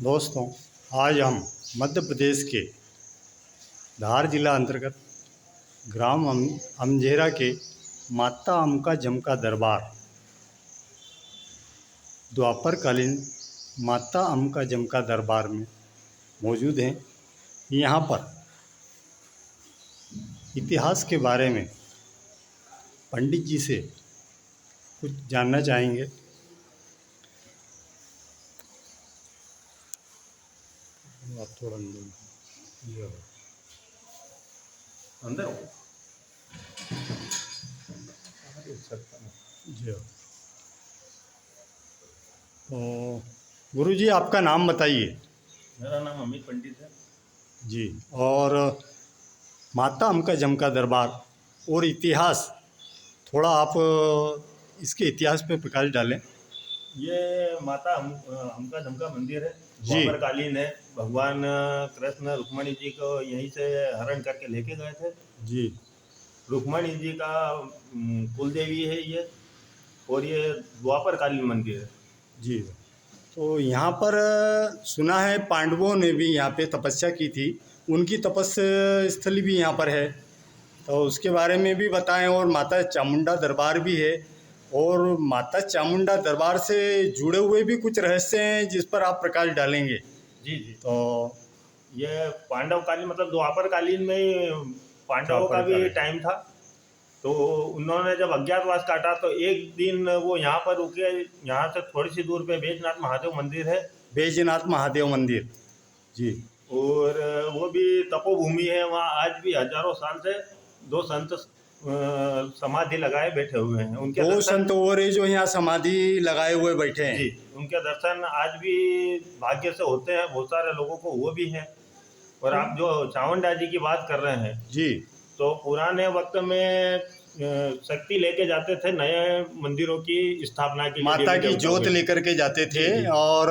दोस्तों, आज हम मध्य प्रदेश के धार जिला अंतर्गत ग्राम अमझेरा के माता अम्का जमका दरबार द्वापरकालीन माता अम्का जमका दरबार में मौजूद हैं। यहाँ पर इतिहास के बारे में पंडित जी से कुछ जानना चाहेंगे। आप थोड़ा अंदर हो जी। तो गुरु जी, आपका नाम बताइए। मेरा नाम अमित पंडित है जी। और माता अम्का जमका दरबार और इतिहास, थोड़ा आप इसके इतिहास पे प्रकाश डालें। ये माता अम्का जमका मंदिर है, जी। द्वापरकालीन है। भगवान कृष्ण रुक्मणी जी को यहीं से हरण करके लेके गए थे जी। रुक्मणी जी का कुल देवी है ये, और ये द्वापरकालीन मंदिर है जी। तो यहाँ पर सुना है पांडवों ने भी यहाँ पे तपस्या की थी, उनकी तपस्या स्थली भी यहाँ पर है, तो उसके बारे में भी बताएं। और माता चामुंडा दरबार भी है, और माता चामुंडा दरबार से जुड़े हुए भी कुछ रहस्य हैं जिस पर आप प्रकाश डालेंगे। जी जी। तो ये पांडवकालीन मतलब द्वापरकालीन में पांडवों का भी टाइम था, तो उन्होंने जब अज्ञातवास काटा तो एक दिन वो यहाँ पर रुके। यहाँ से थोड़ी सी दूर पे बैजनाथ महादेव मंदिर है। बैजनाथ महादेव मंदिर जी। और वो भी तपोभूमि है, वहाँ आज भी हजारों साल से दो संत समाधि लगाए बैठे हुए हैं। उनके दो संत और जो यहाँ समाधि लगाए हुए बैठे हैं जी, उनके दर्शन आज भी भाग्य से होते हैं, बहुत सारे लोगों को हुए भी हैं। और आप जो चामुंडा जी की बात कर रहे हैं जी, तो पुराने वक्त में शक्ति लेके जाते थे नए मंदिरों की स्थापना के लिए, माता की जोत लेकर के जाते थे और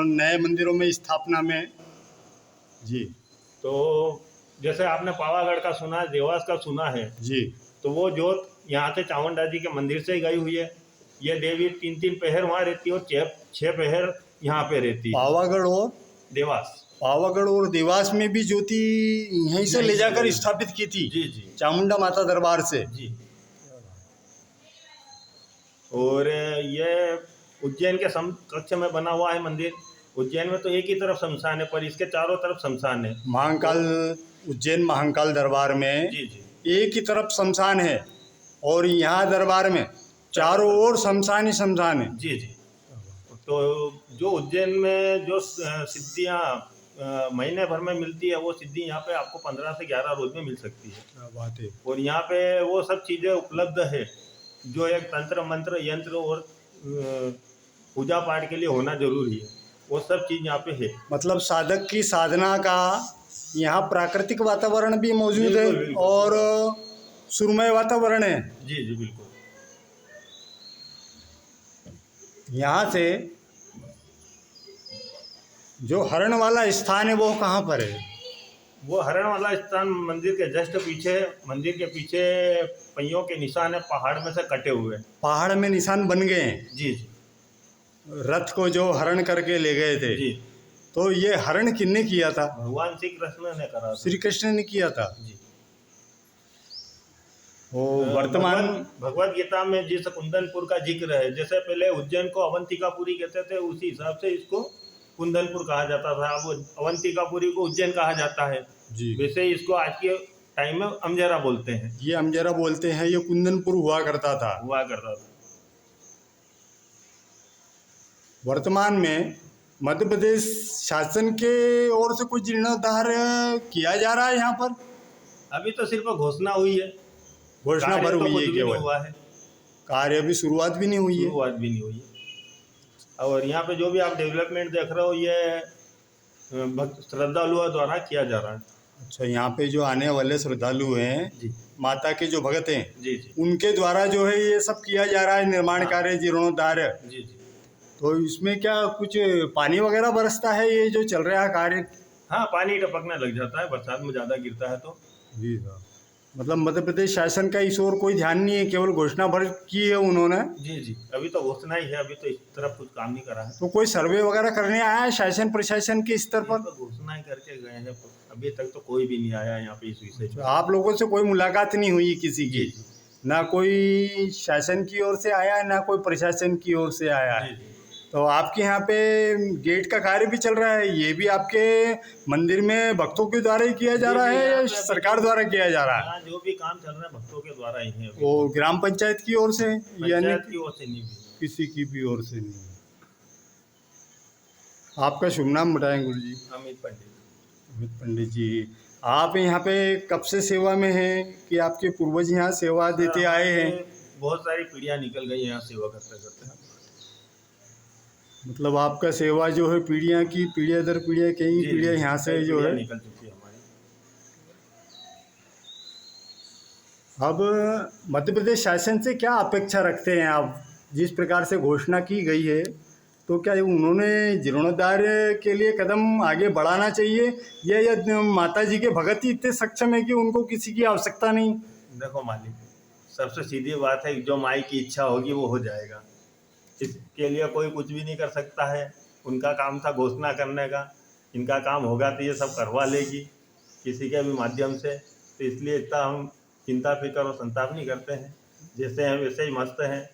नए मंदिरों में स्थापना में जी। तो जैसे आपने पावागढ़ का सुना है, देवास का सुना है जी, तो वो जोत यहाँ से चामुंडा जी के मंदिर से ही गई हुई है। ये देवी 3-3 पहर वहाँ रहती है और 6 पहर यहाँ पे रहती है। पावागढ़ और देवास, पावागढ़ और देवास में भी ज्योति यहीं से ले जाकर स्थापित की थी। जी जी, चामुंडा माता दरबार से जी। और ये उज्जैन के समकक्ष में बना हुआ है मंदिर। उज्जैन में तो एक ही तरफ शमशान है, पर इसके चारों तरफ शमशान है। महाकाल, उज्जैन महाकाल दरबार में जी जी, एक ही तरफ शमशान है, और यहाँ दरबार में चारों ओर शमशान ही शमशान है। जी जी। तो जो उज्जैन में जो सिद्धियाँ महीने भर में मिलती है, वो सिद्धि यहाँ पे आपको 15 से 11 रोज में मिल सकती है। क्या बात है। और यहाँ पे वो सब चीज़ें उपलब्ध है जो एक तंत्र मंत्र यंत्र और पूजा पाठ के लिए होना जरूरी है, वो सब चीज़ यहाँ पे है। मतलब साधक की साधना का यहाँ प्राकृतिक वातावरण भी मौजूद है और सुरमय वातावरण है। जी जी, बिल्कुल। यहाँ से जो हरण वाला स्थान है वो कहाँ पर है? वो हरण वाला स्थान मंदिर के जस्ट पीछे, मंदिर के पीछे पहियों के निशान है, पहाड़ में से कटे हुए। पहाड़ में निशान बन गए हैं। जी जी। रथ को जो हरण करके ले गए थे जी, तो ये हरण किसने किया था? भगवान श्री कृष्ण ने करा। श्री कृष्ण ने किया था जी। वो वर्तमान भगवत गीता में जिस कुंदनपुर का जिक्र है, जैसे पहले उज्जैन को अवंतिकापुरी कहते थे, उसी हिसाब से इसको कुंदनपुर कहा जाता था। अब अवंतिकापुरी को उज्जैन कहा जाता है जी। वैसे ही इसको आज के टाइम में अमझेरा बोलते हैं। ये अमझेरा बोलते हैं, ये कुंदनपुर हुआ करता था। वर्तमान में मध्य प्रदेश शासन के ओर से कोई जीर्णोद्धार किया जा रहा है यहाँ पर? अभी तो सिर्फ घोषणा हुई है, घोषणा भर हुई है, केवल हुआ है, कार्य अभी शुरुआत भी नहीं हुई है। शुरुआत भी नहीं हुई है। और यहाँ पे जो भी आप डेवलपमेंट देख रहे हो, ये श्रद्धालुओं द्वारा किया जा रहा है। अच्छा, यहाँ पे जो आने वाले श्रद्धालु हैं जी, माता के जो भगत हैं जी जी, उनके द्वारा जो है ये सब किया जा रहा है, निर्माण कार्य, जीर्णोद्धार। जी जी। तो इसमें क्या कुछ पानी वगैरह बरसता है ये जो चल रहा है कार्य? हाँ, पानी टपकने लग जाता है, बरसात में ज़्यादा गिरता है तो। जी हाँ। मतलब मध्य प्रदेश शासन का इस ओर कोई ध्यान नहीं है, केवल घोषणा भर की है उन्होंने। जी जी, अभी तो घोषणा ही है, अभी तो इस तरफ कुछ काम नहीं करा है। तो कोई सर्वे वगैरह करने आया है शासन प्रशासन के स्तर ये पर? तो घोषणा ही करके गए हैं, अभी तक तो कोई भी नहीं आया यहाँ पे इस विषय तो में। आप लोगों से कोई मुलाकात नहीं हुई किसी की? जी जी ना कोई शासन की ओर से आया है, ना कोई प्रशासन की ओर से आया है। जी जी। तो आपके यहाँ पे गेट का कार्य भी चल रहा है, ये भी आपके मंदिर में भक्तों के द्वारा ही किया जा जी, रहा जी, है यहाँ या पे अभी सरकार द्वारा किया जा रहा है? यहाँ जो भी काम चल रहा है भक्तों के द्वारा ही है, अभी वो ग्राम पंचायत की ओर से यानी पंचायत की ओर से नहीं भी। किसी की भी ओर से नहीं? आपका शुभ नाम बताएं गुरु जी। अमित पंडित। अमित पंडित जी, आप यहाँ पे कब से सेवा में हैं कि आपके पूर्वज यहाँ सेवा देते आए हैं? बहुत सारी पीढ़ियां निकल गई यहाँ सेवा करते करते। मतलब आपका सेवा जो है पीढ़ियाँ की पीढ़ियाँ दर पीढ़ियाँ कई जी, पीढ़ियाँ जी, यहाँ से कई जो है। पीढ़ियां निकल चुकी है हमारी। अब मध्य प्रदेश शासन से क्या अपेक्षा रखते हैं आप? जिस प्रकार से घोषणा की गई है, तो क्या उन्होंने जीर्णोद्धार के लिए कदम आगे बढ़ाना चाहिए, या माता जी के भगत ही इतने सक्षम है कि उनको किसी की आवश्यकता नहीं? देखो मालिक, सबसे सीधी बात है, जो माई की इच्छा होगी वो हो जाएगा। इसके लिए कोई कुछ भी नहीं कर सकता है। उनका काम था घोषणा करने का, इनका काम होगा तो ये सब करवा लेगी किसी के भी माध्यम से। तो इसलिए इतना हम चिंता फिक्र और संताप नहीं करते हैं, जैसे हैं वैसे ही मस्त हैं।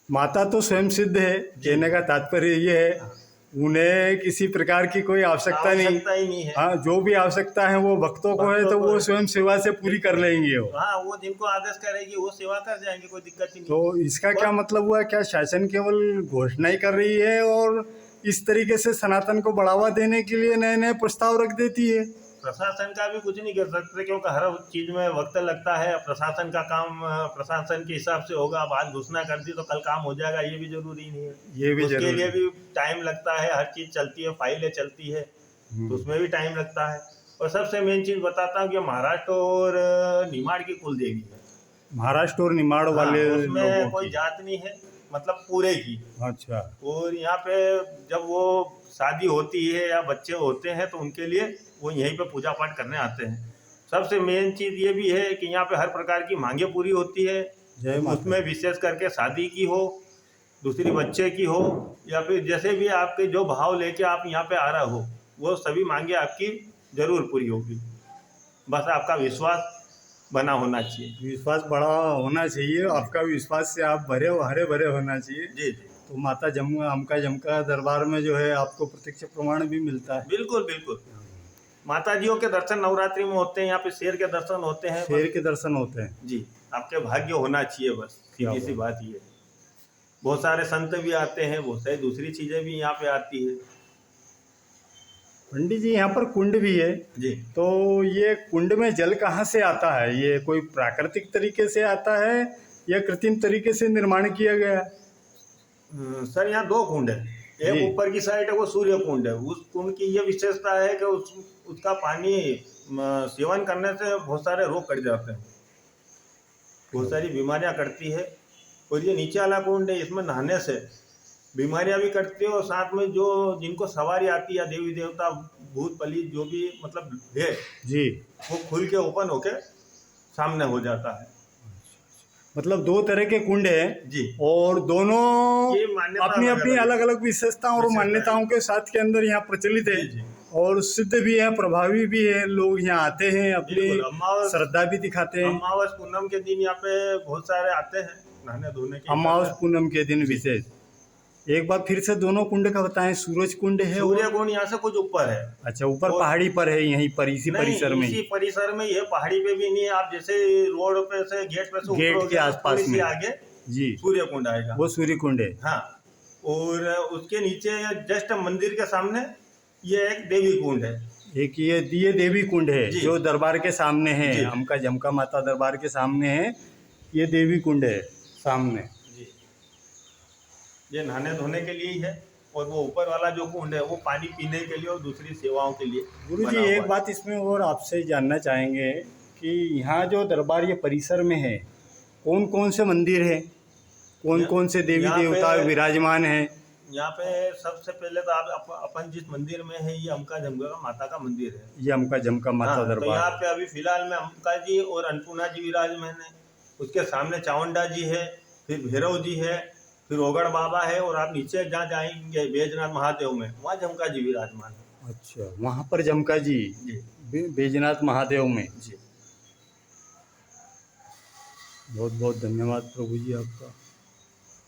माता तो स्वयं सिद्ध है, कहने का तात्पर्य ये है उन्हें किसी प्रकार की कोई आवश्यकता नहीं। आवश्यकता ही नहीं है। हाँ, जो भी आवश्यकता है वो भक्तों को है, तो वो स्वयं सेवा से पूरी कर लेंगे वो। हाँ, वो जिनको आदेश करेगी वो सेवा कर जाएंगे, कोई दिक्कत ही नहीं। तो इसका क्या मतलब हुआ? क्या शासन केवल घोषणा ही कर रही है और इस तरीके से सनातन को बढ़ावा देने के लिए नए नए प्रस्ताव रख देती है? प्रशासन का भी कुछ नहीं कर सकते, क्योंकि हर चीज में वक्त लगता है। प्रशासन का काम प्रशासन के हिसाब से होगा। अब आज घोषणा कर दी तो कल काम हो जाएगा, ये भी जरूरी नहीं है। ये भी उसके जरूरी लिए भी टाइम लगता है। हर चीज चलती है, फाइलें चलती है, तो उसमें भी टाइम लगता है। और सबसे मेन चीज बताता हूँ कि महाराष्ट्र और निमाड़ की कुल देवी है। महाराष्ट्र और निमाड़ वाले हाँ, उसमें लोगों कोई की। जात नहीं है, मतलब पूरे की। अच्छा। और यहाँ पे जब वो शादी होती है या बच्चे होते हैं तो उनके लिए वो यहीं पे पूजा पाठ करने आते हैं। सबसे मेन चीज़ ये भी है कि यहाँ पे हर प्रकार की मांगे पूरी होती है। जय माता। उसमें विशेष करके शादी की हो, दूसरी बच्चे की हो, या फिर जैसे भी आपके जो भाव लेके आप यहाँ पे आ रहे हो, वो सभी मांगे आपकी जरूर पूरी होगी। बस आपका विश्वास बना होना चाहिए। विश्वास बड़ा होना चाहिए, आपका विश्वास से आप भरे हरे भरे होना चाहिए। जी जी, तो माता हमका जमका दरबार में जो है आपको प्रत्यक्ष प्रमाण भी मिलता है। बिल्कुल बिल्कुल। माता जियों के दर्शन नवरात्रि में होते हैं, यहाँ पे शेर के दर्शन होते हैं। शेर के दर्शन होते हैं। जी, आपके भाग्य होना चाहिए, बस सीधी सी बात ये है। बहुत सारे संत भी आते हैं, बहुत सारी दूसरी चीजें भी यहाँ पे आती है। पंडित जी, यहाँ पर कुंड भी है, जी, तो ये कुंड में जल कहाँ से आता है? ये कोई प्राकृतिक तरीके से आता है या कृत्रिम तरीके से निर्माण किया गया? सर यहाँ दो कुंड है। जी। एक ऊपर की साइड है वो सूर्य कुंड है। उस कुंड की ये विशेषता है कि उसका पानी सेवन करने से बहुत सारे रोग कट जाते हैं, बहुत सारी बीमारियां कटती है। और ये नीचे वाला कुंड है, इसमें नहाने से बीमारियां भी कटती है, और साथ में जो जिनको सवारी आती है, देवी देवता भूत पलीत जो भी मतलब है जी, वो खुल के ओपन होके सामने हो जाता है। मतलब दो तरह के कुंड हैं जी, और दोनों ये मान्यता अपनी अपनी अलग अलग विशेषताओं और विशेषता मान्यताओं के साथ के अंदर यहाँ प्रचलित है। जी, जी। और सिद्ध भी है, प्रभावी भी है। लोग यहाँ आते हैं, अपनी बिल्कुल। अमावस श्रद्धा भी दिखाते हैं। अमावस पूनम के दिन यहाँ पे बहुत सारे आते हैं नहाने धोने के। अमावस पूनम के दिन विशेष। एक बार फिर से दोनों कुंड का बताएं। सूरज कुंड है सूर्य और कुंड यहाँ से कुछ ऊपर है। अच्छा, ऊपर पहाड़ी पर है, यहीं पर इसी परिसर में इसी ही? परिसर में, ये पहाड़ी पे भी नहीं है। आप जैसे रोड पे से गेट पे से गेट उतरोगे के तो आसपास थोड़ी सी में। आगे जी, सूर्य कुंड आएगा। वो सूर्य कुंड है। हाँ, और उसके नीचे जस्ट मंदिर के सामने ये एक देवी कुंड है। एक ये देवी कुंड है जी। जो दरबार के सामने है, जी। हमका जमका माता दरबार के सामने है। ये देवी कुंड है सामने। जी, ये नहाने धोने के लिए ही है। और वो ऊपर वाला जो कुंड है वो पानी पीने के लिए और दूसरी सेवाओं के लिए गुरु जी, बना हुआ एक है। बात इसमें और आपसे जानना चाहेंगे कि यहाँ जो दरबार ये परिसर में है, कौन कौन से मंदिर हैं, कौन कौन से देवी यहाँ पे- देवता विराजमान हैं? यहाँ पे सबसे पहले तो आप अपन जिस मंदिर में है ये अम्का झमका माता का मंदिर है। ये अम्का झमका माता हाँ, तो दरबार यहाँ है। पे अभी फिलहाल में अम्का जी और अन्नपूर्णा जी विराजमान है। उसके सामने चामुंडा जी है, फिर भैरव जी है, फिर ओगड़ बाबा है, और आप नीचे जहाँ जाएंगे बैजनाथ महादेव में, वहाँ झमका जी विराजमान है। अच्छा, वहाँ पर झमका जी जी बैजनाथ महादेव में। जी। बहुत बहुत धन्यवाद प्रभु जी आपका।